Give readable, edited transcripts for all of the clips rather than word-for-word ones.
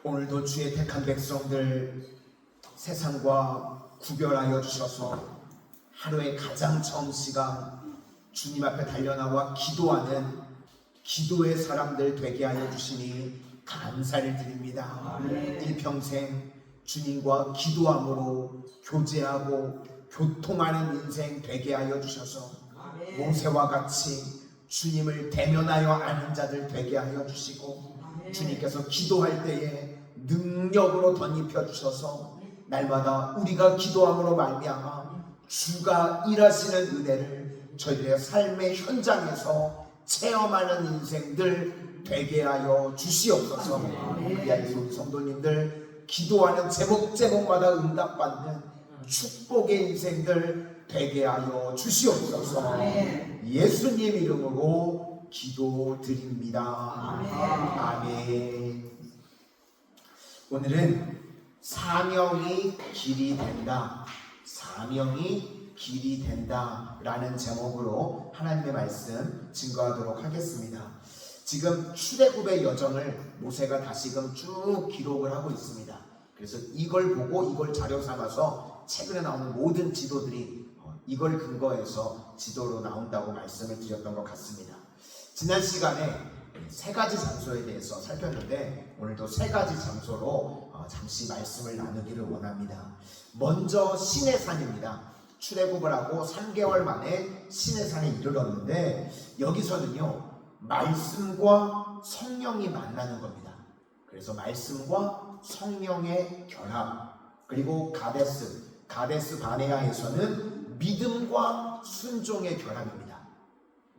오늘도 주의 택한 백성들 세상과 구별하여 주셔서 하루의 가장 처음 시간 주님 앞에 달려나와 기도하는 기도의 사람들 되게 하여 주시니 감사를 드립니다. 일평생 주님과 기도함으로 교제하고 교통하는 인생 되게 하여 주셔서 모세와 같이 주님을 대면하여 아는 자들 되게 하여 주시고 주님께서 기도할 때에 능력으로 덧입혀 주셔서 날마다 우리가 기도함으로 말미암아 주가 일하시는 은혜를 저희들의 삶의 현장에서 체험하는 인생들 되게 하여 주시옵소서. 이 안에서 우리 성도님들 기도하는 제목마다 응답받는 축복의 인생들 되게 하여 주시옵소서. 예수님 이름으로 기도드립니다. 아멘. 오늘은 사명이 길이 된다, 사명이 길이 된다 라는 제목으로 하나님의 말씀 증거하도록 하겠습니다. 지금 출애굽의 여정을 모세가 다시금 쭉 기록을 하고 있습니다. 그래서 이걸 보고 이걸 자료 삼아서 최근에 나오는 모든 지도들이 이걸 근거해서 지도로 나온다고 말씀을 드렸던 것 같습니다. 지난 시간에 세 가지 장소에 대해서 살폈는데 오늘도 세 가지 장소로 잠시 말씀을 나누기를 원합니다. 먼저 시내산입니다. 출애굽을 하고 3개월 만에 시내산에 이르렀는데 여기서는요 말씀과 성령이 만나는 겁니다. 그래서 말씀과 성령의 결합, 그리고 가데스 바네아에서는 믿음과 순종의 결합입니다.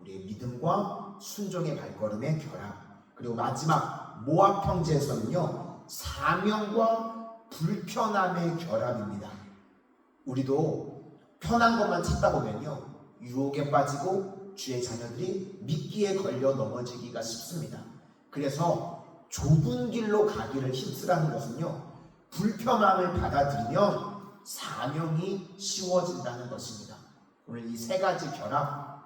우리의 믿음과 순종의 발걸음의 결합, 그리고 마지막 모압 평지에서는요 사명과 불편함의 결합입니다. 우리도 편한 것만 찾다 보면요 유혹에 빠지고 주의 자녀들이 미끼에 걸려 넘어지기가 쉽습니다. 그래서 좁은 길로 가기를 힘쓰라는 것은요 불편함을 받아들이면 사명이 쉬워진다는 것입니다. 오늘 이 세 가지 결합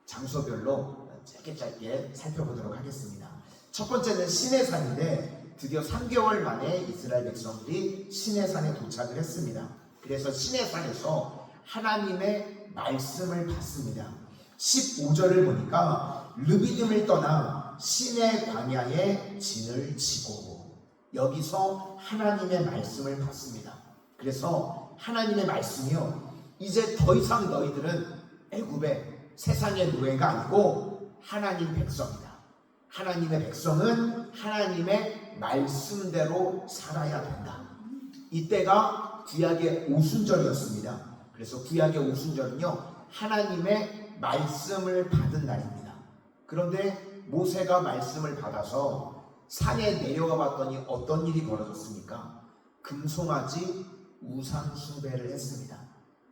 장소별로 짧게 살펴보도록 하겠습니다. 첫 번째는 시내산인데 드디어 3개월 만에 이스라엘 백성들이 시내산에 도착을 했습니다. 그래서 시내산에서 하나님의 말씀을 받습니다. 15절을 보니까 르비딤을 떠나 시내 광야에 진을 치고, 여기서 하나님의 말씀을 받습니다. 그래서 하나님의 말씀이요 이제 더 이상 너희들은 애굽의 세상의 노예가 아니고 하나님 백성이다. 하나님의 백성은 하나님의 말씀대로 살아야 된다. 이때가 구약의 오순절이었습니다. 그래서 구약의 오순절은요 하나님의 말씀을 받은 날입니다. 그런데 모세가 말씀을 받아서 산에 내려가 봤더니 어떤 일이 벌어졌습니까? 금송아지 우상 숭배를 했습니다.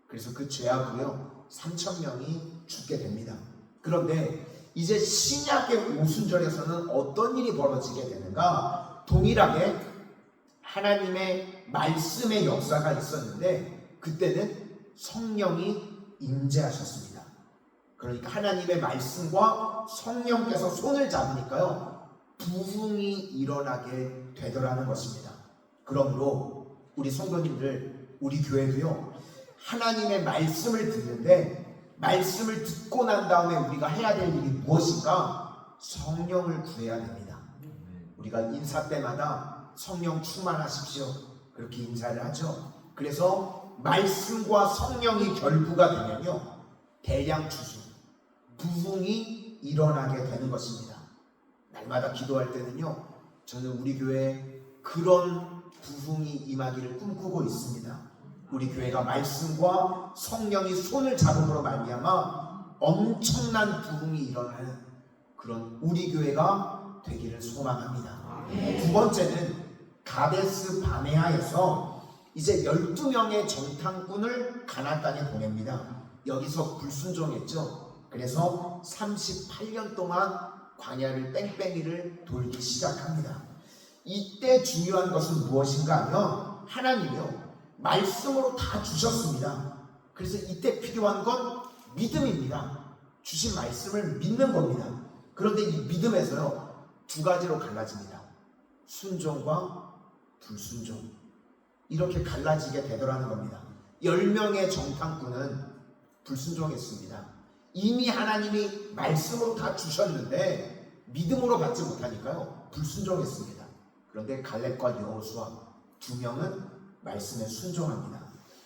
그래서 그 죄악으로요 3,000명이 죽게 됩니다. 그런데 이제 신약의 오순절에서는 어떤 일이 벌어지게 되는가? 동일하게 하나님의 말씀의 역사가 있었는데 그때는 성령이 임재하셨습니다. 그러니까 하나님의 말씀과 성령께서 손을 잡으니까요 부흥이 일어나게 되더라는 것입니다. 그러므로 우리 성도님들, 우리 교회도요 하나님의 말씀을 듣는데 말씀을 듣고 난 다음에 우리가 해야 될 일이 무엇인가? 성령을 구해야 됩니다. 우리가 인사 때마다 성령 충만하십시오 그렇게 인사를 하죠. 그래서 말씀과 성령이 결부가 되면요 대량 추수, 부흥이 일어나게 되는 것입니다. 날마다 기도할 때는요 저는 우리 교회에 그런 부흥이 임하기를 꿈꾸고 있습니다. 우리 교회가 말씀과 성령이 손을 잡음으로 말미암아 엄청난 부흥이 일어나는 그런 우리 교회가 되기를 소망합니다. 두 번째는 가데스 바네아에서 이제 12명의 정탐꾼을 가나안 땅에 보냅니다. 여기서 불순종했죠. 그래서 38년 동안 광야를 뺑뺑이를 돌기 시작합니다. 이때 중요한 것은 무엇인가 하면 하나님이요 말씀으로 다 주셨습니다. 그래서 이때 필요한 건 믿음입니다. 주신 말씀을 믿는 겁니다. 그런데 이 믿음에서요 두 가지로 갈라집니다. 순종과 불순종, 이렇게 갈라지게 되더라는 겁니다. 10명의 정탐꾼은 불순종했습니다. 이미 하나님이 말씀으로 다 주셨는데 믿음으로 받지 못하니까요, 불순종했습니다. 그런데 갈렙과 여호수아 2명은 말씀에 순종합니다.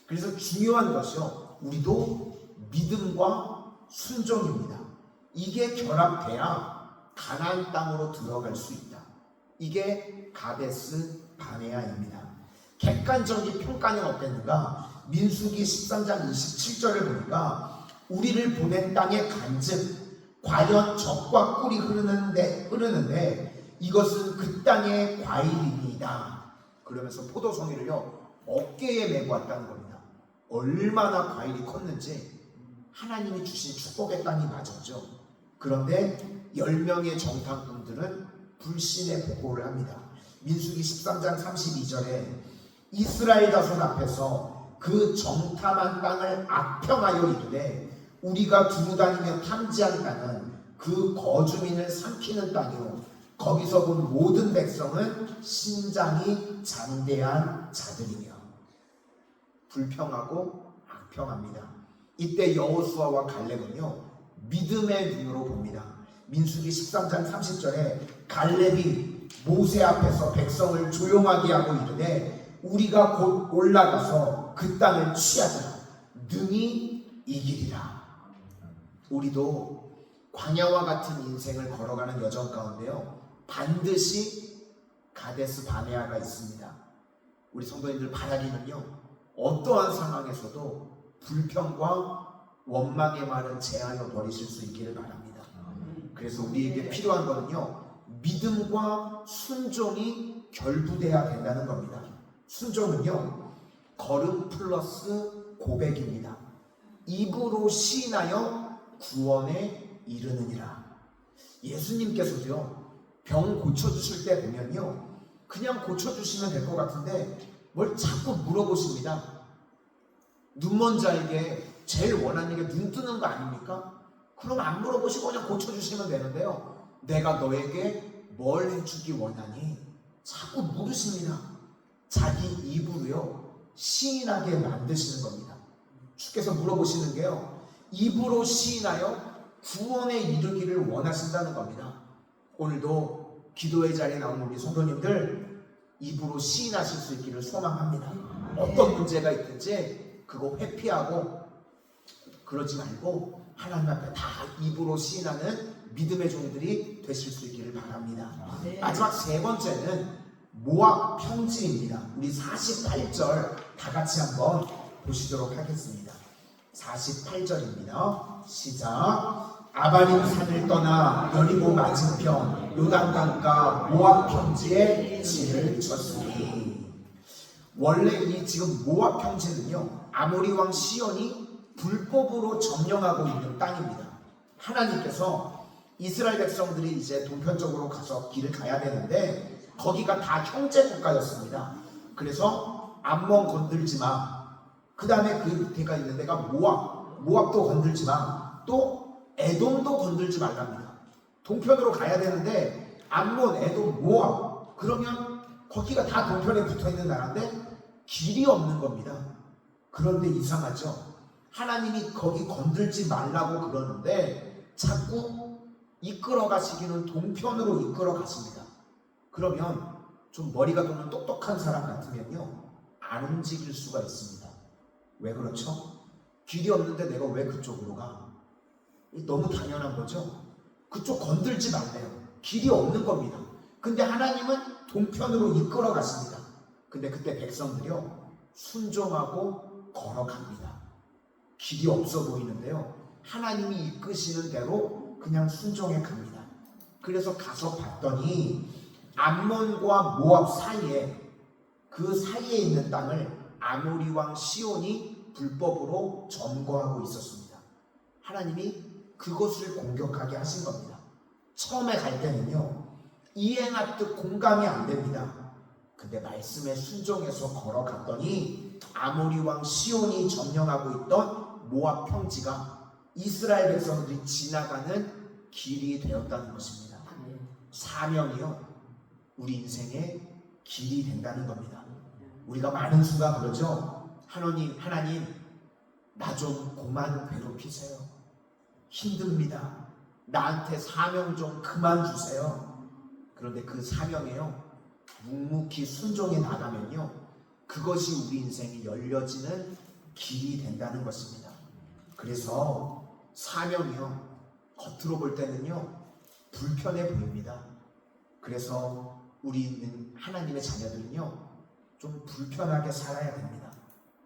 그래서 중요한 것이요, 우리도 믿음과 순종입니다. 이게 결합돼야 가나안 땅으로 들어갈 수 있다. 이게 가데스 바네아입니다. 객관적인 평가는 어땠는가? 민수기 13장 27절을 보니까 우리를 보낸 땅의 간증, 과연 젖과 꿀이 흐르는데 이것은 그 땅의 과일입니다. 그러면서 포도송이를요 어깨에 메고 왔다는 겁니다. 얼마나 과일이 컸는지 하나님이 주신 축복의 땅이 맞았죠. 그런데 10명의 정탐꾼들은 불신의 보고를 합니다. 민수기 13장 32절에 이스라엘 자손 앞에서 그 정탐한 땅을 악평하여 이르되 우리가 두루 다니며 탐지한 땅은 그 거주민을 삼키는 땅이요 거기서 본 모든 백성은 신장이 장대한 자들이며. 불평하고 악평합니다. 이때 여호수아와 갈렙은요 믿음의 눈으로 봅니다. 민수기 13장 30절에 갈렙이 모세 앞에서 백성을 조용하게 하고 이르되 우리가 곧 올라가서 그 땅을 취하자 능히 이기리라. 우리도 광야와 같은 인생을 걸어가는 여정 가운데요 반드시 가데스 바네아가 있습니다. 우리 성도님들 바라기는요 어떠한 상황에서도 불평과 원망의 말은 제하여 버리실 수 있기를 바랍니다. 그래서 우리에게 필요한 거는요 믿음과 순종이 결부돼야 된다는 겁니다. 순종은요 걸음 플러스 고백입니다. 입으로 시인하여 구원에 이르느니라. 예수님께서도요 병 고쳐주실 때 보면요 그냥 고쳐주시면 될 것 같은데 뭘 자꾸 물어보십니다. 눈먼 자에게 제일 원하는 게 눈 뜨는 거 아닙니까? 그럼 안 물어보시고 그냥 고쳐주시면 되는데요 내가 너에게 뭘 해주기 원하니? 자꾸 물으십니다. 자기 입으로요 시인하게 만드시는 겁니다. 주께서 물어보시는 게요 입으로 시인하여 구원에 이르기를 원하신다는 겁니다. 오늘도 기도의 자리에 나온 우리 성도님들 입으로 시인하실 수 있기를 소망합니다. 어떤 문제가 있든지 그거 회피하고 그러지 말고 하나님 앞에 다 입으로 시인하는 믿음의 종들이 되실 수 있기를 바랍니다. 마지막 세 번째는 모압 평지입니다. 우리 48절 다 같이 한번 보시도록 하겠습니다. 48절입니다. 시작. 아바림 산을 떠나 여리고 맞은편 요단강가 모압 평지에 진을 쳤으니. 원래 이 지금 모압 평지는요 아모리 왕 시온이 불법으로 점령하고 있는 땅입니다. 하나님께서 이스라엘 백성들이 이제 동편적으로 가서 길을 가야 되는데 거기가 다 형제 국가였습니다. 그래서 암몬 건들지 마. 그 다음에 그 밑에가 있는 데가 모압도 건들지 마. 또 에돔도 건들지 말랍니다. 동편으로 가야 되는데 암몬, 에돔, 모압 그러면 거기가 다 동편에 붙어있는 나라인데 길이 없는 겁니다. 그런데 이상하죠. 하나님이 거기 건들지 말라고 그러는데 자꾸 이끌어 가시기는 동편으로 이끌어 가십니다. 그러면 좀 머리가 도는 똑똑한 사람 같으면요 안 움직일 수가 있습니다. 왜 그렇죠? 길이 없는데 내가 왜 그쪽으로 가? 너무 당연한 거죠. 그쪽 건들지 말래요. 길이 없는 겁니다. 근데 하나님은 동편으로 이끌어 가십니다. 근데 그때 백성들이요 순종하고 걸어갑니다. 길이 없어 보이는데요 하나님이 이끄시는 대로 그냥 순종해 갑니다. 그래서 가서 봤더니 암몬과 모압 사이에 그 사이에 있는 땅을 아모리 왕 시온이 불법으로 점거하고 있었습니다. 하나님이 그것을 공격하게 하신 겁니다. 처음에 갈 때는요 이해하듯 공감이 안 됩니다. 근데 말씀에 순종해서 걸어갔더니 아모리 왕 시온이 점령하고 있던 모압 평지가 이스라엘 백성들이 지나가는 길이 되었다는 것입니다. 사명이요 우리 인생의 길이 된다는 겁니다. 우리가 많은 수가 그러죠. 하나님 나 좀 그만 괴롭히세요. 힘듭니다. 나한테 사명 좀 그만 주세요. 그런데 그 사명에요, 묵묵히 순종해 나가면요, 그것이 우리 인생이 열려지는 길이 된다는 것입니다. 그래서 사명이요, 겉으로 볼 때는요 불편해 보입니다. 그래서 우리 하나님의 자녀들은요 좀 불편하게 살아야 됩니다.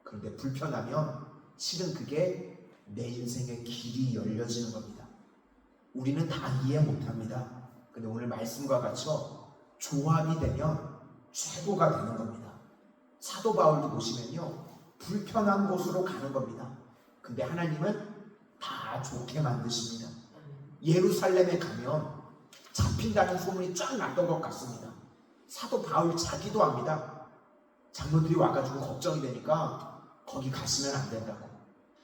그런데 불편하면 실은 그게 내 인생의 길이 열려지는 겁니다. 우리는 다 이해 못합니다. 근데 오늘 말씀과 같이 조합이 되면 최고가 되는 겁니다. 사도 바울도 보시면요 불편한 곳으로 가는 겁니다. 근데 하나님은 다 좋게 만드십니다. 예루살렘에 가면 잡힌다는 소문이 쫙 났던 것 같습니다. 사도 바울 자기도 압니다. 장로들이 와가지고 걱정이 되니까 거기 가시면 안 된다고,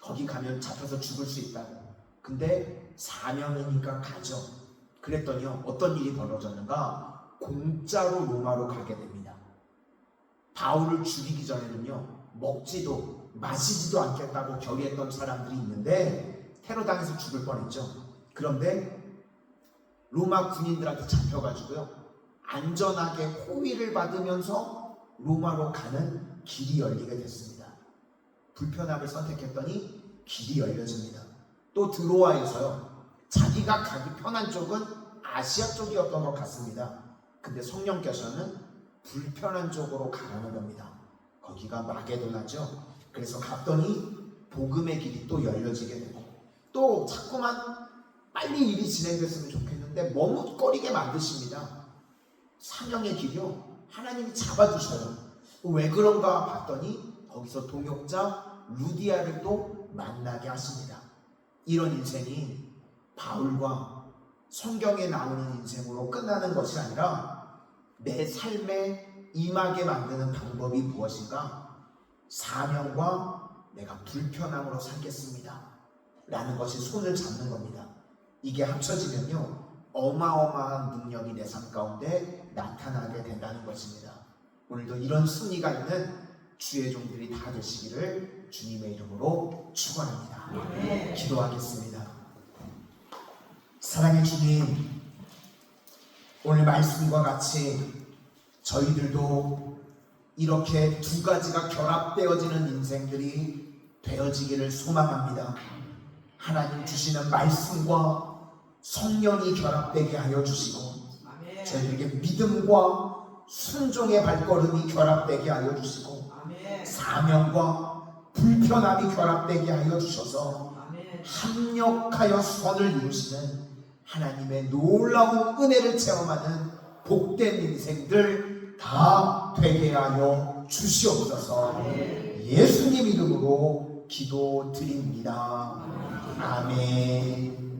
거기 가면 잡혀서 죽을 수 있다고. 근데 사명이니까 가죠. 그랬더니요 어떤 일이 벌어졌는가, 공짜로 로마로 가게 됩니다. 바울을 죽이기 전에는요 먹지도 마시지도 않겠다고 결의했던 사람들이 있는데 테러당해서 죽을 뻔했죠. 그런데 로마 군인들한테 잡혀가지고요 안전하게 호위를 받으면서 로마로 가는 길이 열리게 됐습니다. 불편함을 선택했더니 길이 열려집니다. 또 드로아에서요 자기가 가기 편한 쪽은 아시아 쪽이었던 것 같습니다. 근데 성령께서는 불편한 쪽으로 가라는 겁니다. 거기가 마게도나죠. 그래서 갔더니 복음의 길이 또 열려지게 되고, 또 자꾸만 빨리 일이 진행됐으면 좋겠는데 머뭇거리게 만드십니다. 사명의 길이요 하나님이 잡아주셔요. 왜 그런가 봤더니 거기서 동역자 루디아를 또 만나게 하십니다. 이런 인생이 바울과 성경에 나오는 인생으로 끝나는 것이 아니라 내 삶에 임하게 만드는 방법이 무엇인가? 사명과 내가 불편함으로 살겠습니다 라는 것이 손을 잡는 겁니다. 이게 합쳐지면요 어마어마한 능력이 내 삶 가운데 나타나게 된다는 것입니다. 오늘도 이런 승리가 있는 주의 종들이 다 되시기를 주님의 이름으로 축원합니다. 기도하겠습니다. 사랑의 주님, 오늘 말씀과 같이 저희들도 이렇게 두 가지가 결합되어지는 인생들이 되어지기를 소망합니다. 하나님 주시는 말씀과 성령이 결합되게 하여 주시고, 저희들에게 믿음과 순종의 발걸음이 결합되게 하여 주시고, 사명과 불편함이 결합되게 하여 주셔서 합력하여 선을 이루시는 하나님의 놀라운 은혜를 체험하는 복된 인생들 다 되게 하여 주시옵소서. 예수님 이름으로 기도드립니다. 아멘.